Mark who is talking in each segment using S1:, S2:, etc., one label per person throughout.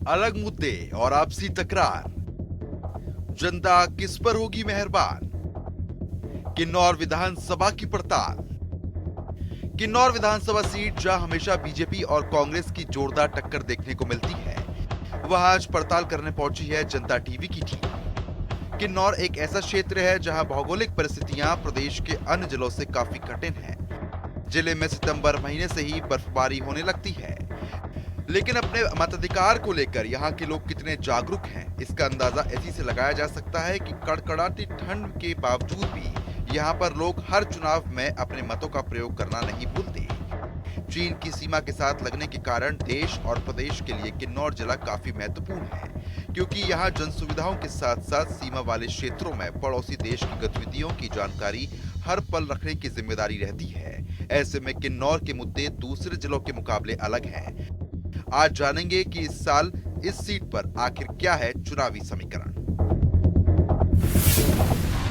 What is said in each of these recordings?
S1: अलग मुद्दे और आपसी तकरार, जनता किस पर होगी मेहरबान? किन्नौर विधानसभा की पड़ताल। किन्नौर विधानसभा सीट जहां हमेशा बीजेपी और कांग्रेस की जोरदार टक्कर देखने को मिलती है, वह आज पड़ताल करने पहुंची है जनता टीवी की टीम। किन्नौर एक ऐसा क्षेत्र है जहां भौगोलिक परिस्थितियां प्रदेश के अन्य जिलों से काफी कठिन हैं। जिले में सितंबर महीने से ही बर्फबारी होने लगती है, लेकिन अपने मताधिकार को लेकर यहाँ के लोग कितने जागरूक हैं, इसका अंदाजा इसी से लगाया जा सकता है कि कड़कड़ाती ठंड के बावजूद भी यहाँ पर लोग हर चुनाव में अपने मतों का प्रयोग करना नहीं भूलते। चीन की सीमा के साथ लगने के कारण देश और प्रदेश के लिए किन्नौर जिला काफी महत्वपूर्ण है, क्योंकि यहाँ जन सुविधाओं के साथ साथ सीमा वाले क्षेत्रों में पड़ोसी देश की गतिविधियों की जानकारी हर पल रखने की जिम्मेदारी रहती है। ऐसे में किन्नौर के मुद्दे दूसरे जिलों के मुकाबले अलग हैं। आज जानेंगे कि इस साल इस सीट पर आखिर क्या है चुनावी समीकरण।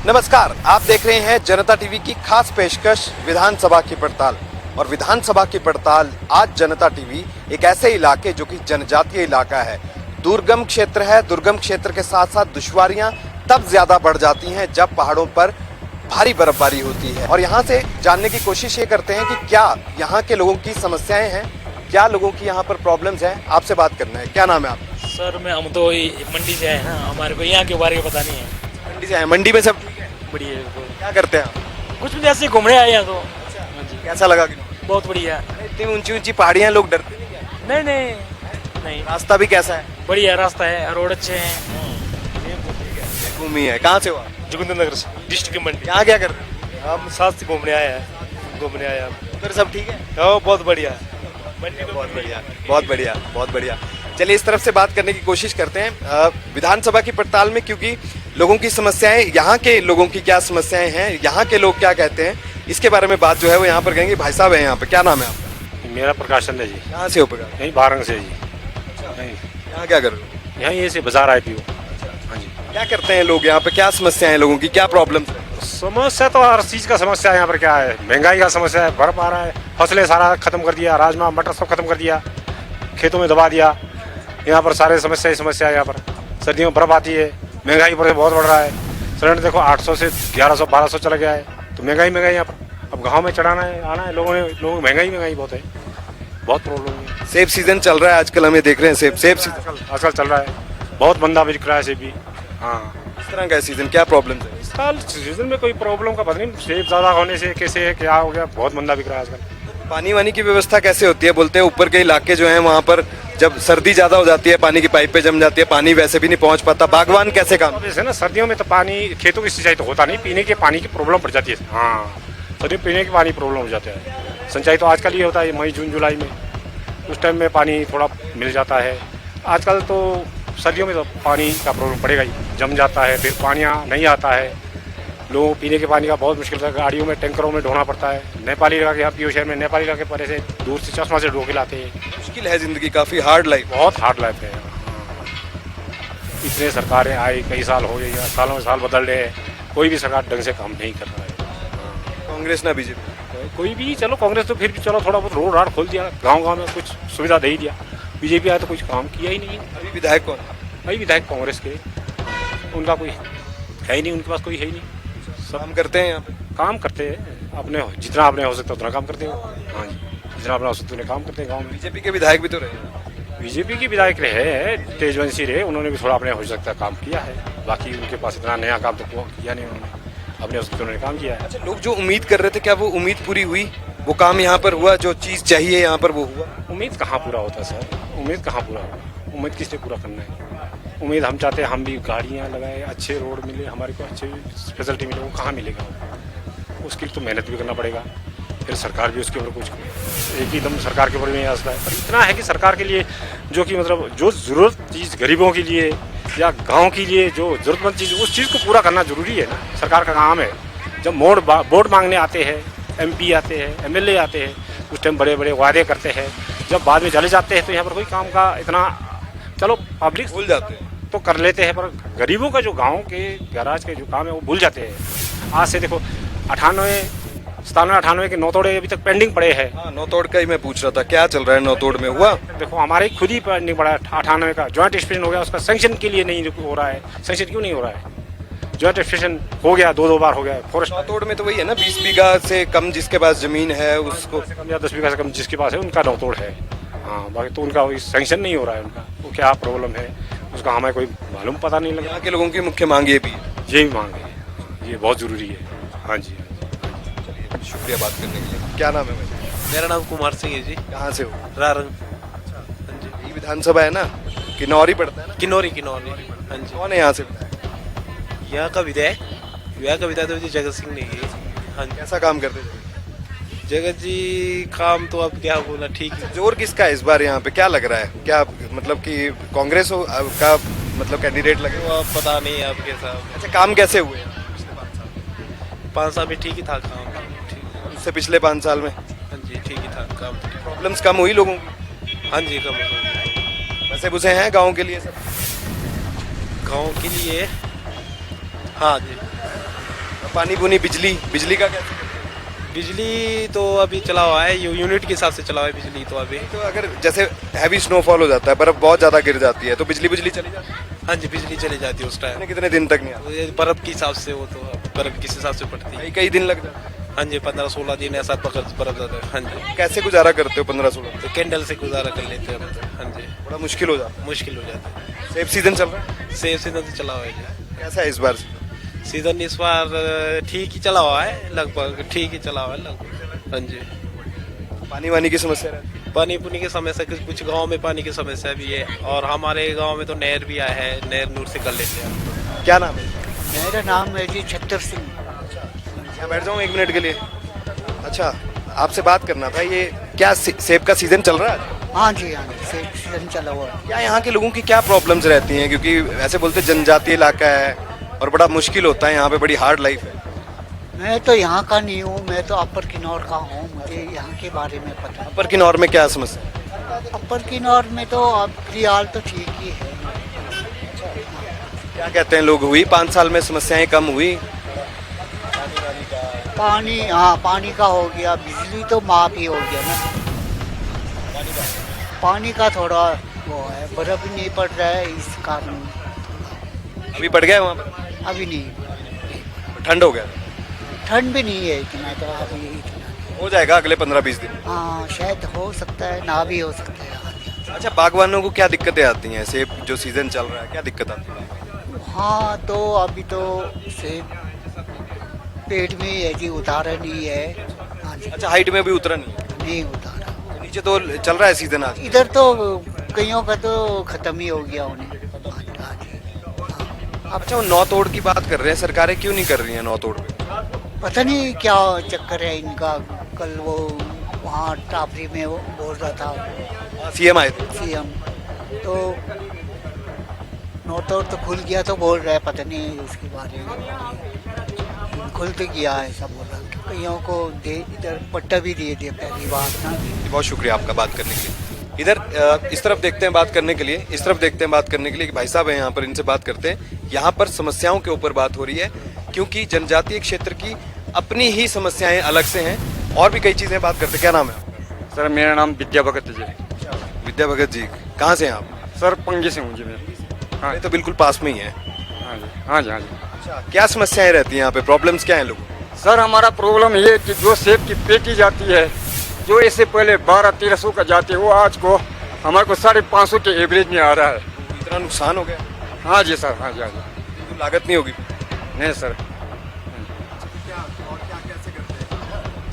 S2: नमस्कार, आप देख रहे हैं जनता टीवी की खास पेशकश विधानसभा की पड़ताल। और विधानसभा की पड़ताल आज जनता टीवी एक ऐसे इलाके जो कि जनजातीय इलाका है, दुर्गम क्षेत्र है। दुर्गम क्षेत्र के साथ साथ दुश्वारियां तब ज्यादा बढ़ जाती हैं जब पहाड़ों पर भारी बर्फबारी होती है। और यहाँ से जानने की कोशिश ये करते हैं कि क्या यहाँ के लोगों की समस्याएं हैं, क्या लोगों की यहाँ पर प्रॉब्लम्स हैं। आपसे बात करना है। क्या नाम है आपका?
S3: सर हम तो मंडी से आए हैं, हमारे को यहाँ के बारे में पता नहीं है।
S2: मंडी से आए? मंडी में सब ठीक है?
S3: बढ़िया।
S2: क्या करते हैं आप?
S3: कुछ भी ऐसे घूमने आए हैं तो।
S2: हाँ जी। कैसा लगा?
S3: बहुत बढ़िया।
S2: इतनी ऊंची ऊंची पहाड़ियाँ, लोग डरते नहीं क्या?
S3: नहीं नहीं नहीं,
S2: रास्ता भी कैसा है?
S3: बढ़िया रास्ता है, रोड अच्छे हैं।
S2: घूमी है। कहाँ से हुआ?
S3: जोगिंद्रनगर से, डिस्ट्रिक्ट मंडी।
S2: यहाँ क्या कर रहे हैं?
S3: हम साथ से घूमने आए हैं, घूमने आए हैं।
S2: उधर सब ठीक है?
S3: बहुत बढ़िया।
S2: बहुत बढ़िया, बहुत बढ़िया, बहुत बढ़िया। चलिए इस तरफ से बात करने की कोशिश करते हैं विधानसभा की पड़ताल में, क्योंकि लोगों की समस्याएं, यहाँ के लोगों की क्या समस्याएं हैं, यहाँ के लोग क्या कहते हैं, इसके बारे में बात जो है वो यहाँ पर कहेंगे। भाई साहब है यहाँ पे। क्या नाम है आपका?
S3: मेरा प्रकाश चंद है जी।
S2: कहाँ से हो प्रकाश?
S3: यहीं बारंग से जी।
S2: यहाँ क्या कर रहे हो?
S3: यहाँ ये से बाजार आए थे। हाँ जी।
S2: क्या करते हैं लोग यहाँ पे? क्या समस्या है लोगों की, क्या प्रॉब्लम है?
S3: समस्या तो हर चीज का समस्या है यहाँ पर। क्या है, महंगाई का समस्या है, बर्फ आ रहा है, फसलें सारा खत्म कर दिया, राजमा मटर सब खत्म कर दिया, खेतों में दबा दिया। यहाँ पर सारे समस्या ही समस्या है। यहाँ पर सर्दियों में बर्फ आती है, महंगाई पर बहुत बढ़ रहा है। सिलेंडर देखो 800 से 1100 1200 चला गया है, तो महंगाई यहाँ पर। अब गाँव में चढ़ाना है, आना है लोगों महंगाई बहुत है, बहुत प्रॉब्लम है।
S2: सेब सीजन चल रहा है आजकल, हमें देख रहे हैं सेब सीजन
S3: आजकल चल रहा है, बहुत मंदा बिक रहा है सेब भी। हाँ,
S2: इस तरह का सीजन क्या प्रॉब्लम है?
S3: इस साल सीजन में कोई प्रॉब्लम का पता नहीं, सेब ज़्यादा होने से कैसे है, क्या हो गया, बहुत मंदा बिक रहा है आजकल।
S2: पानी वानी की व्यवस्था कैसे होती है? बोलते हैं ऊपर के इलाके जो हैं वहाँ पर जब सर्दी ज़्यादा हो जाती है, पानी की पाइपें जम जाती है, पानी वैसे भी नहीं पहुँच पाता। बागवान कैसे काम?
S3: जैसे ना सर्दियों में तो पानी खेतों की सिंचाई तो होता नहीं, पीने के पानी की प्रॉब्लम पड़ जाती है। हाँ, सर्दियों पीने के पानी प्रॉब्लम हो जाता है। सिंचाई तो आजकल ही होता है मई जून जुलाई में, उस टाइम में पानी थोड़ा मिल जाता है। आजकल तो सर्दियों में तो पानी का प्रॉब्लम पड़ेगा ही, जम जाता है, फिर पानी नहीं आता है। लोगों पीने के पानी का बहुत मुश्किल है, गाड़ियों में टैंकरों में ढोना पड़ता है। नेपाली लगा के, यहाँ पीओ शहर में नेपाली लगा के परे से दूर से चश्मा से ढो के लाते हैं।
S2: मुश्किल है जिंदगी, काफ़ी हार्ड लाइफ,
S3: बहुत हार्ड लाइफ है। इतने सरकारें आई, कई साल हो गए, सालों में साल बदल रहे हैं, कोई भी सरकार ढंग से काम नहीं कर रहा है।
S2: कांग्रेस ना बीजेपी?
S3: कोई भी, चलो कांग्रेस तो फिर भी चलो थोड़ा बहुत रोड राड खोल दिया, गाँव में कुछ सुविधा दे ही दिया। बीजेपी आया तो कुछ काम किया ही नहीं है।
S2: अभी विधायक कौन?
S3: भाई विधायक कांग्रेस के, उनका कोई है ही नहीं, उनके पास कोई है ही नहीं। सब
S2: काम करते हैं यहाँ पे?
S3: काम करते हैं अपने, जितना अपने हो सकता है उतना काम करते हो। हाँ जी, जितना अपना हो सकता है उतना काम करते हैं गाँव में।
S2: बीजेपी के विधायक भी तो रहे?
S3: बीजेपी के विधायक रहे, तेजवंशी रहे, उन्होंने भी थोड़ा अपने हो सकता है काम किया है। बाकी उनके पास इतना नया काम तो किया नहीं उन्होंने, अपने उसके उन्होंने काम किया है।
S2: अच्छा, लोग जो उम्मीद कर रहे थे, क्या वो उम्मीद पूरी हुई? वो काम यहाँ पर हुआ, जो चीज़ चाहिए यहाँ पर वो हुआ?
S3: उम्मीद कहाँ पूरा होता है सर, उम्मीद कहाँ पूरा होगा? उम्मीद किससे पूरा करना है? उम्मीद हम चाहते हैं हम भी गाड़ियाँ लगाए, अच्छे रोड मिले, हमारे को अच्छे फैसिलिटी मिले, वो कहाँ मिलेगा? उसके लिए तो मेहनत भी करना पड़ेगा, फिर सरकार भी उसके ऊपर कुछ, एक ही दम सरकार के ऊपर भी आस्था है। पर इतना है कि सरकार के लिए जो कि मतलब जो ज़रूरत चीज़ गरीबों के लिए या गाँव के लिए जो ज़रूरतमंद चीज़, उस चीज़ को पूरा करना जरूरी है ना, सरकार का काम है। जब वोट मांगने आते हैं, MP आते हैं, MLA आते हैं, उस टाइम बड़े बड़े वादे करते हैं, जब बाद में चले जाते हैं तो यहाँ पर कोई काम का इतना, चलो पब्लिक
S2: भूल जाते हैं
S3: तो कर लेते हैं, पर गरीबों का जो गाँव के गैराज के जो काम है वो भूल जाते हैं। आज से देखो 98 97-98 के नौतोड़े अभी तक पेंडिंग पड़े हैं।
S2: हाँ, नौतोड़ का ही मैं पूछ रहा था, क्या चल रहा है नौतोड़ में, हुआ?
S3: देखो हमारे खुद ही पेंडिंग पड़ा है 98 का, ज्वाइंट एक्सप्रेशन हो गया, उसका सैंक्शन के लिए नहीं हो रहा है। सैंक्शन क्यों नहीं हो रहा है? ज्वाइंट एक्सप्रेशन हो गया, दो बार हो गया। फॉरेस्ट
S2: नौतोड़ में तो वही है ना, 20 बीघा से कम जिसके पास जमीन है उसको।
S3: से कम या 10 बीघा से कम जिसके पास है उनका नौतोड़ है। हाँ, बाकी तो उनका सैंक्शन नहीं हो रहा है। उनका वो क्या प्रॉब्लम है उसका हमें कोई मालूम पता नहीं लगा।
S2: यहाँ के लोगों की मुख्य मांग ये भी है।
S3: यही मांग है, ये बहुत ज़रूरी है। हाँ जी,
S2: शुक्रिया बात करने के लिए। क्या नाम है भाई?
S4: मेरा नाम कुमार सिंह है जी।
S2: कहाँ से हो?
S4: रारंग।
S2: ये विधानसभा है ना, किन्नौर ही पड़ता है ना?
S4: किन्नौरी किन्नौरी। हाँ जी।
S2: कौन है यहाँ से?
S4: यहाँ का विधायक तो जी जगत सिंह नहीं है। हाँ जी।
S2: कैसा काम करते हैं?
S4: जगत जी काम तो अब क्या बोला, ठीक है।
S2: जोर किसका है इस बार यहाँ पे, क्या लग रहा है? क्या मतलब कि कांग्रेस का मतलब कैंडिडेट लगे?
S4: वो अब पता नहीं अब कैसा।
S2: अच्छा, काम कैसे हुए हैं?
S4: 5 साल में ठीक ही था काम। ठीक।
S2: उससे पिछले 5 साल में
S4: हाँ जी, ठीक ही था काम।
S2: प्रॉब्लम्स कम हुई लोगों की?
S4: हाँ जी, कम।
S2: वैसे बुसे हैं गाँव के लिए सब?
S4: गाँव के लिए हाँ जी।
S2: पानी पुनी बिजली का क्या?
S4: बिजली तो अभी चला हुआ है, यूनिट के हिसाब से चला हुआ है बिजली तो अभी।
S2: तो अगर जैसे हैवी स्नोफॉल हो जाता है, बर्फ बहुत ज्यादा गिर जाती है, तो बिजली चली जाती है?
S4: हाँ जी, बिजली चली जाती है उस टाइम।
S2: कितने दिन तक नहीं आती?
S4: बर्फ के हिसाब से, वो तो बर्फ किस हिसाब से पड़ती है।
S2: कई दिन लग जाते हैं।
S4: हाँ जी, 15-16 दिन ऐसा बर्फ जाता है। हाँ जी।
S2: कैसे गुजारा करते हो 15-16?
S4: तो कैंडल से गुजारा कर लेते हैं हम तो। हाँ जी।
S2: बड़ा मुश्किल हो जाता
S4: मुश्किल हो जाता है।
S2: है। सेब सीजन चल रहा है,
S4: सेब सीजन तो चला हुआ है जी।
S2: कैसा है इस बार?
S4: सीजन इस बार ठीक ही चला हुआ है, लगभग ठीक ही चला हुआ है लगभग। हाँ जी।
S2: पानी वानी की समस्या रहती है?
S4: पानी पुनी की समस्या, कुछ गांव में पानी की समस्या भी है, और हमारे गांव में तो नहर भी आया है, नहर नूर से कर लेते हैं।
S2: क्या नाम है?
S5: मेरा नाम है जी छत्तर सिंह।
S2: यहाँ बैठ जाऊँ 1 मिनट के लिए? अच्छा, आपसे बात करना था, ये क्या सेब का सीजन चल रहा है?
S5: हाँ जी, सेब सीजन चला हुआ है।
S2: क्या यहाँ के लोगों की क्या प्रॉब्लम्स रहती हैं? क्योंकि ऐसे बोलते जनजातीय इलाका है और बड़ा मुश्किल होता है यहाँ पे, बड़ी हार्ड लाइफ है।
S5: मैं तो यहाँ का नहीं हूँ, मैं तो अपर किन्नौर का हूँ, मुझे यहाँ के बारे में पता है।
S2: अपर किन्नौर में क्या समस्या है?
S5: अपर किन्नौर में तो अब फिलहाल तो ठीक ही है।
S2: क्या कहते हैं लोग, हुई 5 साल में समस्याएं कम हुई?
S5: पानी, हाँ पानी का हो गया, बिजली तो माफ ही हो गया ना। पानी का थोड़ा वो है, बर्फ भी नहीं पड़ रहा है इस कारण।
S2: अभी पड़ गया वहाँ पर?
S5: अभी नहीं,
S2: ठंड हो गया?
S5: ठंड भी नहीं है इतना, तो अभी इतना।
S2: हो जाएगा अगले 15-20 दिन।
S5: हाँ शायद हो सकता है, ना भी हो सकता है।
S2: अच्छा, बागवानों को क्या दिक्कतें आती हैं? सेब जो सीजन चल रहा है, क्या दिक्कत आती है?
S5: हाँ तो अभी तो सेब पेट में है जी, उतारा नहीं है। हाँ जी।
S2: अच्छा, हाइट में भी उतरा नहीं?
S5: नहीं उतारा।
S2: नीचे तो चल रहा है सीजन आज?
S5: इधर तो कईयों का तो खत्म ही हो गया उन्हें। हाँ जी।
S2: अच्छा, वो नौतोड़ की बात कर रहे हैं, सरकारें क्यों नहीं कर रही हैं नौतोड़ पे?
S5: पता नहीं क्या चक्कर है इनका। कल वो वहाँ टापरी में वो बोल रहा था
S2: सीएम आए थे।
S5: सीएम, तो नौतोड़ तो खुल गया तो बोल रहा है, पता नहीं उसके बारे में। खुल तो गया ऐसा बोल रहा है। कईयों को दे इधर पट्टा भी दे दिया पहली बार ना।
S2: बहुत शुक्रिया आपका बात करने के लिए। इधर इस तरफ देखते हैं बात करने के लिए, इस तरफ देखते हैं बात करने के लिए कि भाई साहब हैं यहाँ पर, इनसे बात करते हैं। यहाँ पर समस्याओं के ऊपर बात हो रही है, क्योंकि जनजातीय क्षेत्र की अपनी ही समस्याएं अलग से हैं, और भी कई चीजें बात करते हैं। क्या नाम है आपका?
S3: सर मेरा नाम विद्या भगत जी।
S2: विद्या भगत जी, कहाँ से हैं आप?
S3: सर पंगी से हूँ जी मैं। हाँ
S2: ये तो बिल्कुल पास में ही है।
S3: हाँ जी, हाँ जी, हाँ जी।
S2: अच्छा, क्या समस्याएं रहती हैं यहाँ पे, प्रॉब्लम्स क्या हैं लोगों?
S3: सर हमारा प्रॉब्लम ये है कि जो सेब की पेटी जाती है, जो इससे पहले 1200-1300 का जाती है, वो आज को हमारे को 550 के एवरेज में आ रहा है।
S2: इतना नुकसान हो गया?
S3: हाँ जी सर, हाँ जी, हाँ जी।
S2: तो लागत नहीं होगी?
S3: नहीं सर।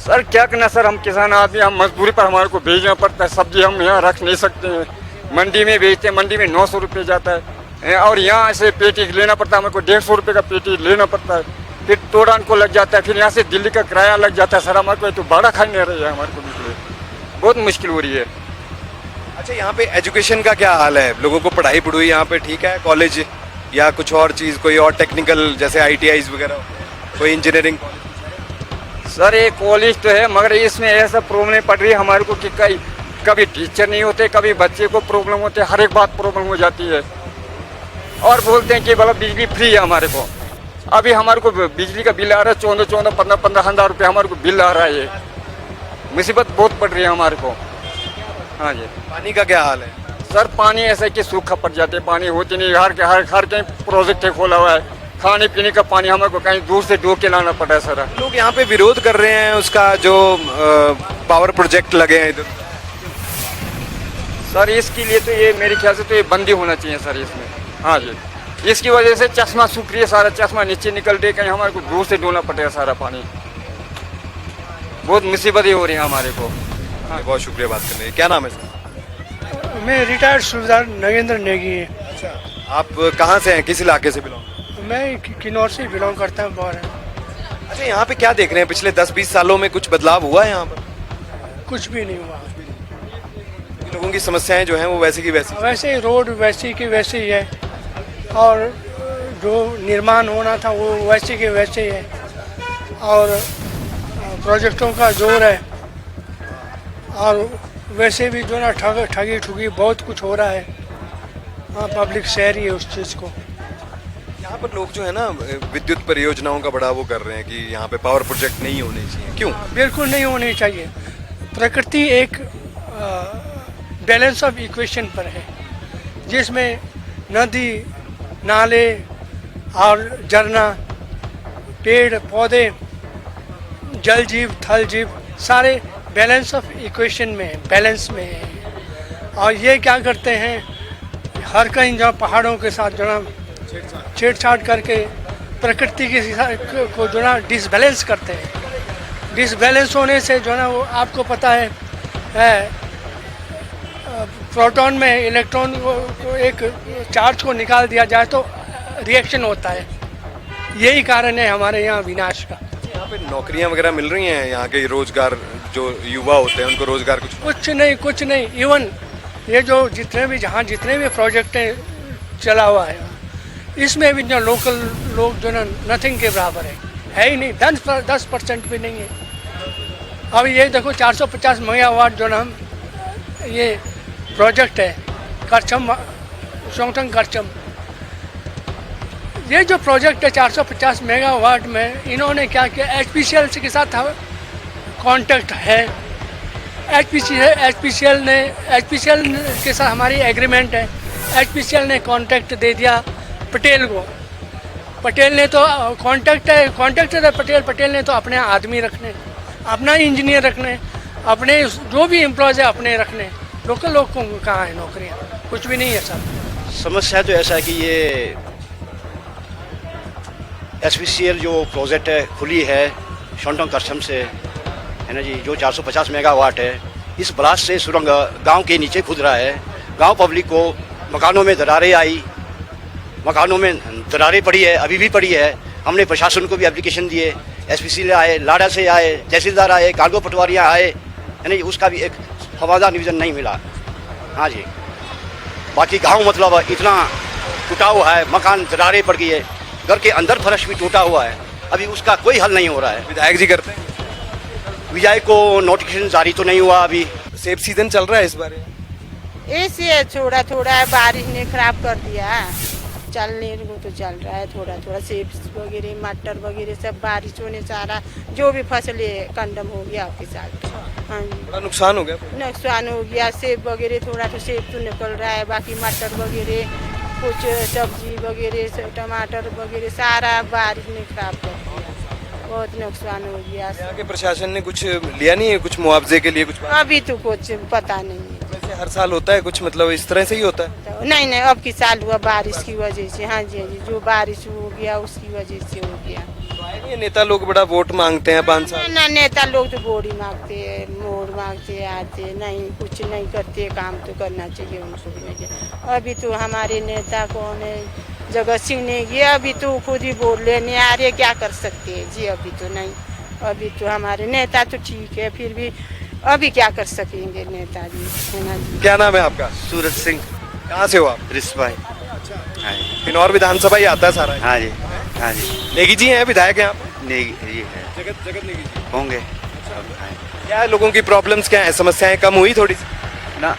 S3: सर क्या करना सर, हम किसान आदमी, हम मजदूरी पर हमारे को भेजना पड़ता है। सब्जी हम यहाँ रख नहीं सकते हैं, मंडी में बेचते हैं, मंडी में 900 रुपये जाता है, और यहाँ से पेटी लेना पड़ता है हमारे को, 150 रुपये का पेटी लेना पड़ता है, फिर तोड़ान को लग जाता है, फिर यहाँ से दिल्ली का किराया लग जाता है। सर हमारे को तो भाड़ा खाने रही है, हमारे को बहुत मुश्किल हो रही है।
S2: अच्छा, यहाँ पे एजुकेशन का क्या हाल है? लोगों को पढ़ाई पढ़ाई यहाँ पे ठीक है? कॉलेज या कुछ और चीज़, कोई और टेक्निकल जैसे ITIs वगैरह, कोई इंजीनियरिंग?
S3: सर ये कॉलेज तो है, मगर इसमें ऐसा प्रॉब्लम पड़ रही है हमारे को कि कभी टीचर नहीं होते, कभी बच्चे को प्रॉब्लम होते, हर एक बात प्रॉब्लम हो जाती है। और बोलते हैं कि मतलब बिजली फ्री है हमारे को।
S6: अभी हमारे को बिजली का बिल आ रहा है 14-15 रुपये हमारे को बिल आ रहा है। ये मुसीबत बहुत पड़ रही है हमारे को। हाँ जी।
S2: पानी का क्या हाल है?
S6: सर पानी ऐसा है कि सूखा पड़ जाते, पानी होती नहीं, हर कहीं प्रोजेक्ट है खोला हुआ है, खाने पीने का पानी हमारे को कहीं दूर से ढो के लाना पड़ रहा है सर।
S2: लोग यहाँ पे विरोध कर रहे हैं उसका, जो पावर प्रोजेक्ट लगे हैं इधर।
S6: सर इसके लिए तो ये मेरे ख्याल से तो ये बंदी होना चाहिए सर इसमें। हाँ जी, इसकी वजह से चश्मा सूख रही है, सारा चश्मा नीचे निकल रही है, कहीं हमारे को दूर से ढोना पड़ेगा सारा पानी। बहुत मुसीबतें हो रही है हमारे को।
S2: हाँ, बहुत शुक्रिया बात करने के। क्या नाम है सर?
S7: मैं रिटायर्ड सूबेदार नगेंद्र नेगी।
S2: आप कहाँ से हैं, किस इलाके से बिलोंग?
S7: मैं किन्नौर से बिलोंग करता हूँ बाहर।
S2: अच्छा, यहाँ पे क्या देख रहे हैं? पिछले 10-20 सालों में कुछ बदलाव हुआ है यहाँ पर?
S7: कुछ भी नहीं हुआ।
S2: लोगों की समस्याएं जो हैं वो वैसे की वैसी।
S7: वैसे ही रोड वैसी की वैसे ही है, और जो निर्माण होना था वो वैसे के वैसे ही है, और प्रोजेक्टों का जोर है, और वैसे भी जो ना ठगी ठुगी बहुत कुछ हो रहा है। हाँ, पब्लिक शहर ही है उस चीज़ को।
S2: यहाँ पर लोग जो है ना विद्युत परियोजनाओं का बड़ा वो कर रहे हैं कि यहाँ पे पावर प्रोजेक्ट नहीं होने चाहिए। क्यों?
S7: बिल्कुल नहीं होनी चाहिए। प्रकृति एक बैलेंस ऑफ इक्वेशन पर है, जिसमें नदी, नाले और झरना, पेड़ पौधे, जल जीव, थल जीव सारे बैलेंस ऑफ इक्वेशन में है, बैलेंस में है। और ये क्या करते हैं, हर कहीं जो पहाड़ों के साथ जो ना छेड़छाड़ करके प्रकृति के को जो ना डिसबैलेंस करते हैं। डिसबैलेंस होने से जो ना वो आपको पता है प्रोटॉन में इलेक्ट्रॉन को एक चार्ज को निकाल दिया जाए तो रिएक्शन होता है। यही कारण है हमारे यहाँ विनाश का।
S2: यहाँ पे नौकरियाँ वगैरह मिल रही हैं? यहाँ के रोजगार, जो युवा होते हैं उनको रोजगार
S7: कुछ नहीं। इवन ये जो जितने भी प्रोजेक्ट हैं चला हुआ है, इसमें भी जो लोकल लोग जो ना नथिंग के बराबर है ही नहीं। 10% भी नहीं है। अब ये देखो 450 मेगावाट जो ना ये प्रोजेक्ट है करचम, शोंगटंग करचम, ये जो प्रोजेक्ट है 450 मेगावाट में इन्होंने क्या किया, एचपीसीएल के साथ कांटेक्ट है। एचपीसीएल के साथ हमारी एग्रीमेंट है। एचपीसीएल ने कांटेक्ट दे दिया पटेल को। पटेल ने तो कांटेक्टर है पटेल ने तो अपने आदमी रखने, अपना इंजीनियर रखने, अपने जो भी एम्प्लॉयज है अपने रखने। लोकल लोग को कहाँ है नौकरियाँ? कुछ भी नहीं है सर।
S8: समस्या तो ऐसा है कि ये एचपीसीएल जो प्रोजेक्ट है खुली है शोंगटंग करचम से, है ना जी, जो 450 मेगावाट है, इस ब्लास्ट से सुरंग गांव के नीचे खुद रहा है। गांव पब्लिक को मकानों में दरारें आई, मकानों में दरारें पड़ी है, अभी भी पड़ी है। हमने प्रशासन को भी एप्लीकेशन दिए, एसपीसीएल आए, लाड़ा से आए, तहसीलदार आए, कार्गो पटवारियाँ आए, है ना जी, उसका भी एक हवादार निवेदन नहीं मिला। हाँ जी, बाकी गांव मतलब इतना टूटा हुआ है, मकान दरारें पड़ गई है, घर के अंदर फर्श भी टूटा हुआ है, अभी उसका कोई हल नहीं हो रहा है।
S2: विधायक जी करते हैं?
S8: विधायक को नोटिफिकेशन जारी तो नहीं हुआ अभी।
S2: सेब सीजन चल रहा है इस बार?
S9: ऐसे थोड़ा बारिश ने खराब कर दिया। चलने को तो चल रहा है थोड़ा सेब वगैरह, मटर वगैरह सब बारिश होने सारा जो भी फसलें कंडम हो गया आपके साथ। हाँ जी,
S2: बड़ा नुकसान हो गया।
S9: नुकसान हो गया। सेब वगैरह थोड़ा तो सेब तो निकल रहा है, बाकी मटर वगैरह, कुछ सब्जी वगैरह, टमाटर वगैरह सारा बारिश ने खराब कर दिया। बहुत नुकसान हो गया।
S2: यहाँ के प्रशासन ने कुछ लिया नहीं है, कुछ मुआवजे के लिए कुछ?
S9: अभी तो कुछ पता नहीं है।
S2: वैसे हर साल होता है कुछ, मतलब इस तरह से ही होता है?
S9: नहीं, अब की साल हुआ बारिश की वजह से। हाँ जी, जो बारिश हो गया उसकी वजह से हो गया।
S2: ये नेता लोग बड़ा वोट मांगते हैं 5 साल।
S9: ना, नेता लोग तो वोट ही मांगते हैं, मोड़ मांगते आते नहीं, कुछ नहीं करते। काम तो करना चाहिए उनको भी नहीं। अभी तो हमारे नेता कौन है, जगत सिंह ने गया, अभी तो खुद ही वोट लेने आ रहे, क्या कर सकते हैं जी? अभी तो नहीं। अभी तो हमारे नेता तो ठीक है, फिर भी अभी क्या कर सकेंगे नेताजी, है ना जी।
S2: क्या नाम है आपका?
S10: सूरज सिंह।
S2: कहाँ से हो आप?
S10: रिश्त भाई।
S2: किन्नौर विधानसभा ही आता है सारा?
S10: हाँ जी, हाँ जी।
S2: नेगी जी हैं विधायक यहाँ पे?
S10: नेगी है।
S2: जगत नेगी जी
S10: होंगे।
S2: क्या है, लोगों की प्रॉब्लम्स क्या है, समस्याएं कम हुई थोड़ी सी?
S10: ना,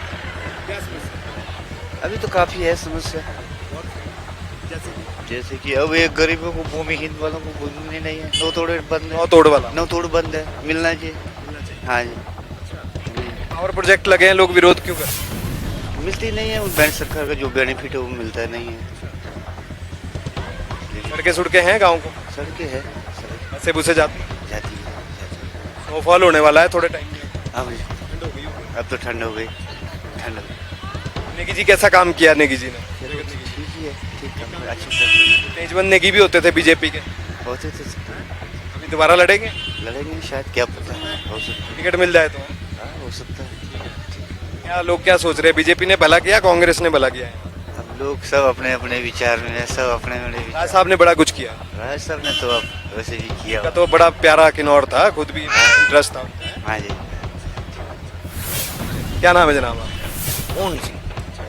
S10: अभी तो काफी है समस्या।
S5: जैसे कि अब एक गरीबों को, भूमिहीन वालों को भूमि नहीं है, नौ तोड़ बंद है,
S2: नौ तोड़ बंद है,
S5: मिलना चाहिए। हाँ जी।
S2: और प्रोजेक्ट लगे हैं, लोग विरोध क्यों कर?
S5: मिलती नहीं है, बैंक सरकार का जो बेनिफिट है वो मिलता नहीं है।
S2: सड़कें सुड़के हैं गाँव को?
S5: सड़कें है,
S2: बसें बुसे जाती
S5: जाती है।
S2: स्नोफॉल होने वाला है थोड़े टाइम में।
S5: अब तो ठंड हो गई, ठंड हो गई।
S2: नेगी जी कैसा काम किया? नेगी जी ने
S5: ठीक है, अच्छी
S2: तेजबंद नेगी भी होते थे बीजेपी के,
S5: होते थे,
S2: अभी दोबारा लड़ेंगे?
S5: लड़ेंगे शायद, क्या पता, हो सकता है।
S2: टिकट मिल जाए तो।
S5: हो सकता है।
S2: क्या लोग क्या सोच रहे हैं, बीजेपी ने भला किया, कांग्रेस ने भला किया है?
S5: हम लोग सब अपने अपने विचार में है, सब अपने अपने विचार।
S2: राज साहब ने बड़ा कुछ किया।
S5: राज साहब ने तो अब वैसे भी किया।
S2: उनका तो बड़ा प्यारा किन्नौर था, खुद भी इंटरेस्ट था।
S5: हाँ जी।
S2: क्या नाम है जनाब आपका?
S5: कौन सी?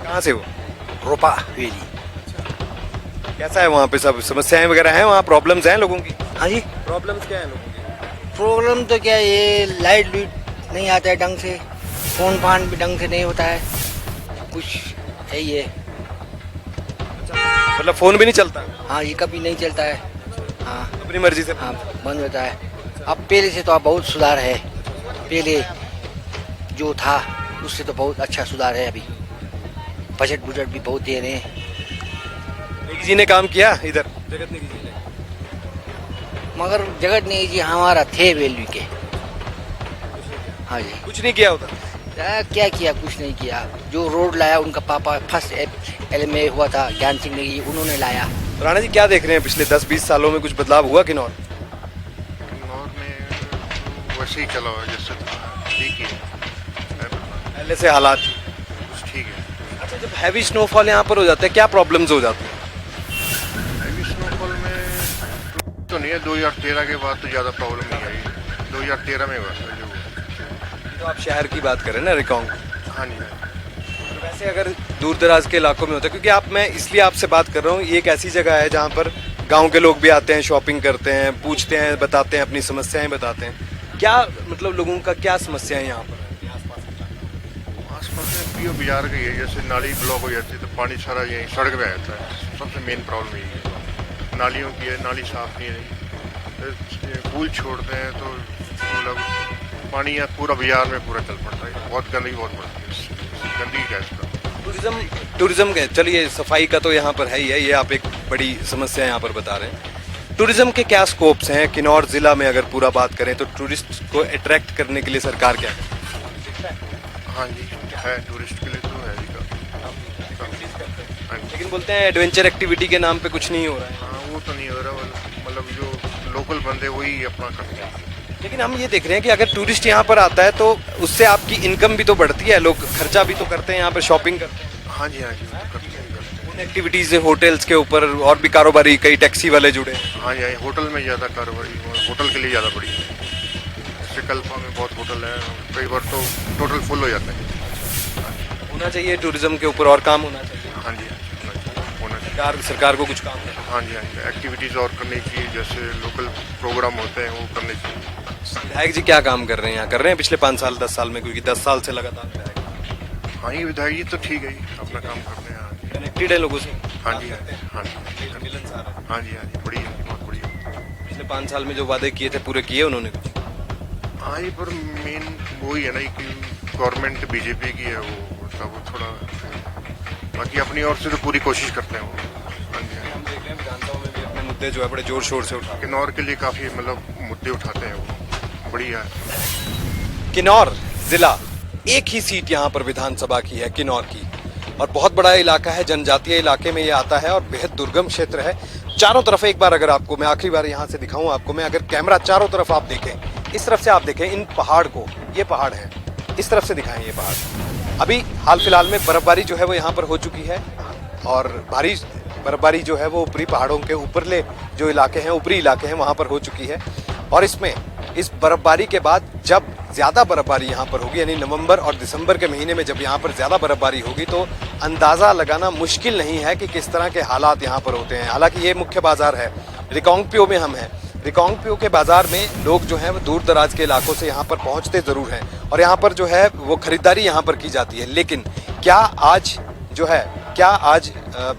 S2: कहाँ से हो?
S5: रोपा वेली।
S2: कैसा है वहाँ पे, सब समस्याएं वगैरह हैं वहाँ, प्रॉब्लम्स हैं लोगों की?
S5: हाँ जी।
S2: प्रॉब्लम्स क्या है लोगों की?
S5: प्रॉब्लम तो क्या है, ये लाइट नहीं आता है ढंग से, फोन फान भी ढंग से नहीं होता है, कुछ है ये।
S2: मतलब फोन भी नहीं चलता?
S5: हाँ, ये कभी नहीं चलता है। हाँ,
S2: अपनी मर्जी से?
S5: हाँ, बंद होता है। अब पहले से तो अब बहुत सुधार है, पहले जो था उससे तो बहुत अच्छा सुधार है। अभी बजट बुजट भी बहुत दे रहे हैं।
S2: नेगी जी ने काम किया इधर, जगत नेगी जी ने?
S5: मगर जगत नेगी जी हमारा थे वैल्यू के। हाँ जी।
S2: कुछ नहीं किया उधर?
S5: क्या किया, कुछ नहीं किया। जो रोड लाया उनका पापा फर्स्ट LMA हुआ था, ज्ञान सिंह नेगी, उन्होंने लाया।
S2: राणा जी क्या देख रहे हैं, पिछले 10-20 सालों में कुछ बदलाव हुआ किन्नौर?
S10: किन्नौर में वैसे ही चला हुआ जैसे था, ठीक ही है,
S2: पहले से हालात
S10: कुछ ठीक है।
S2: अच्छा, जब हैवी स्नोफॉल यहाँ पर हो जाता है, क्या प्रॉब्लम्स हो जाती है?
S10: हैवी स्नोफॉल में तो नहीं है, 2013 के बाद तो ज़्यादा प्रॉब्लम नहीं आई, 2013 में हुआ था जो।
S2: तो आप शहर की बात करें ना, रिकांग?
S10: हाँ जी।
S2: तो वैसे अगर दूर दराज के इलाकों में होता है, क्योंकि मैं इसलिए आपसे बात कर रहा हूँ, ये एक ऐसी जगह है जहाँ पर गांव के लोग भी आते हैं, शॉपिंग करते हैं, पूछते हैं, बताते हैं, अपनी समस्याएं बताते हैं। क्या मतलब लोगों का क्या समस्या है यहाँ पर?
S10: आसपास में पीओ बाजार गई है, जैसे नाली ब्लॉक हो जाती है तो पानी सारा यहीं सड़क पे आता है, सबसे मेन प्रॉब्लम यही है। नालियों की है, नाली साफ नहीं रही, पुल छोड़ते हैं तो मतलब पानी यहाँ पूरा बाजार में पूरा चल पड़ता है, बहुत गंदगी बहुत बढ़ती है, गंदगी का इसका।
S2: टूरिज्म के, चलिए सफाई का तो यहाँ पर है ही है, ये आप एक बड़ी समस्या यहाँ पर बता रहे हैं। टूरिज्म के क्या स्कोप्स हैं किन्नौर जिला में, अगर पूरा बात करें तो टूरिस्ट को अट्रैक्ट करने के लिए सरकार क्या करे?
S10: हाँ जी, है टूरिस्ट के लिए तो है जी।
S2: लेकिन बोलते हैं एडवेंचर एक्टिविटी के नाम पे कुछ नहीं हो रहा है।
S10: हाँ, वो तो नहीं हो रहा, मतलब जो लोकल बंदे वही अपना करते हैं।
S2: लेकिन हम ये देख रहे हैं कि अगर टूरिस्ट यहाँ पर आता है तो उससे आपकी इनकम भी तो बढ़ती है, लोग खर्चा भी तो करते हैं, यहाँ पर शॉपिंग करते हैं।
S10: हाँ जी, हाँ जी, करते हैं।
S2: उन एक्टिविटीज़ से होटल्स के ऊपर और भी कारोबारी, कई टैक्सी वाले जुड़े हैं।
S10: हाँ जी, हाँ, होटल में ज़्यादा कारोबारी, होटल के लिए ज़्यादा बड़ी है। जैसे कल्पा में बहुत होटल है, कई बार तो टोटल फुल हो जाता है।
S2: होना चाहिए टूरिज्म के ऊपर और काम होना चाहिए।
S10: हाँ जी, होना चाहिए।
S2: सरकार को कुछ काम करना।
S10: हाँ जी, हाँ जी, एक्टिविटीज़ और करनी चाहिए, जैसे लोकल प्रोग्राम होते हैं वो करने चाहिए।
S2: विधायक जी क्या काम कर रहे हैं यहाँ, कर रहे हैं पिछले 5 साल 10 साल में, क्योंकि 10 साल से लगातार विधायक?
S10: हाँ, ये विधायक जी तो ठीक है, अपना काम करते हैं।
S2: कनेक्टेड है लोगों से?
S10: हाँ जी, हाँ जी, हाँ जी, हाँ जी, हाँ जी, बढ़िया, बहुत बढ़िया।
S2: पिछले 5 साल में जो वादे किए थे पूरे किए उन्होंने कुछ?
S10: हाँ, ये पर मेन वही है ना कि गवर्नमेंट बीजेपी की है, वो सब थोड़ा, बाकी अपनी ओर से तो पूरी कोशिश करते हैं वो। हाँ जी,
S2: हम देख रहे हैं विधानसभा में भी अपने मुद्दे जो है बड़े जोर शोर से उठा,
S10: किन्नौर के लिए काफ़ी मतलब मुद्दे उठाते हैं वो, बढ़िया है।
S2: किन्नौर जिला एक ही सीट यहाँ पर विधानसभा की है, किन्नौर की, और बहुत बड़ा इलाका है, जनजातीय इलाके में ये आता है और बेहद दुर्गम क्षेत्र है। चारों तरफ एक बार अगर आपको मैं आखिरी बार यहाँ से दिखाऊं आपको मैं, अगर कैमरा चारों तरफ आप देखें, इस तरफ से आप देखें इन पहाड़ को, ये पहाड़ है, इस तरफ से दिखाएं ये पहाड़। अभी हाल फिलहाल में बर्फबारी जो है वो यहाँ पर हो चुकी है, और भारी बर्फबारी जो है वो ऊपरी पहाड़ों के ऊपरले जो इलाके हैं, ऊपरी इलाके हैं, वहाँ पर हो चुकी है। और इसमें इस बर्फबारी के बाद जब ज़्यादा बर्फबारी यहाँ पर होगी, यानी नवंबर और दिसंबर के महीने में जब यहाँ पर ज़्यादा बर्फबारी होगी, तो अंदाज़ा लगाना मुश्किल नहीं है कि किस तरह के हालात यहाँ पर होते हैं। हालांकि ये मुख्य बाज़ार है, रिकांगपिओ में हम हैं। रिकांगपिओ के बाज़ार में लोग जो हैं वो दूर दराज के इलाकों से यहाँ पर पहुँचते ज़रूर हैं, और यहाँ पर जो है वो ख़रीदारी यहाँ पर की जाती है। लेकिन क्या आज जो है क्या आज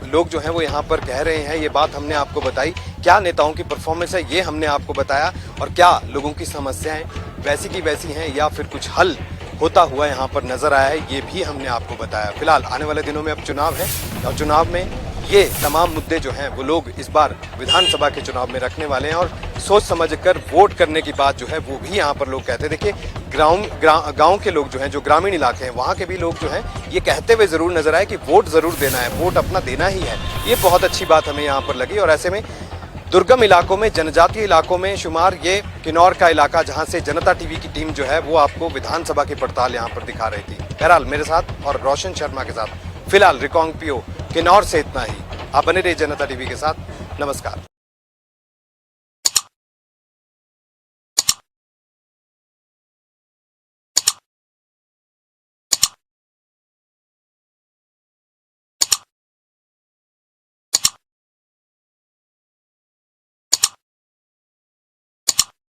S2: लोग जो हैं वो यहाँ पर कह रहे हैं, ये बात हमने आपको बताई। क्या नेताओं की परफॉर्मेंस है ये हमने आपको बताया, और क्या लोगों की समस्याएं वैसी की वैसी हैं या फिर कुछ हल होता हुआ यहाँ पर नजर आया है, ये भी हमने आपको बताया। फिलहाल आने वाले दिनों में अब चुनाव है, और चुनाव में ये तमाम मुद्दे जो हैं वो लोग इस बार विधानसभा के चुनाव में रखने वाले हैं, और सोच समझकर वोट करने की बात जो है वो भी यहाँ पर लोग कहते हैं। देखिए गांव के लोग जो हैं, जो ग्रामीण इलाके हैं, वहाँ के भी लोग जो हैं ये कहते हुए जरूर नजर आए कि वोट जरूर देना है, वोट अपना देना ही है। ये बहुत अच्छी बात हमें यहाँ पर लगी। और ऐसे में दुर्गम इलाकों में, जनजातीय इलाकों में शुमार ये किन्नौर का इलाका, जहां से जनता टीवी की टीम जो है वो आपको विधानसभा की पड़ताल यहां पर दिखा रही थी। बहरहाल मेरे साथ और रोशन शर्मा के साथ फिलहाल रिकॉन्ग पियो किन्नौर से इतना ही। आप बने रहिए जनता टीवी के साथ। नमस्कार।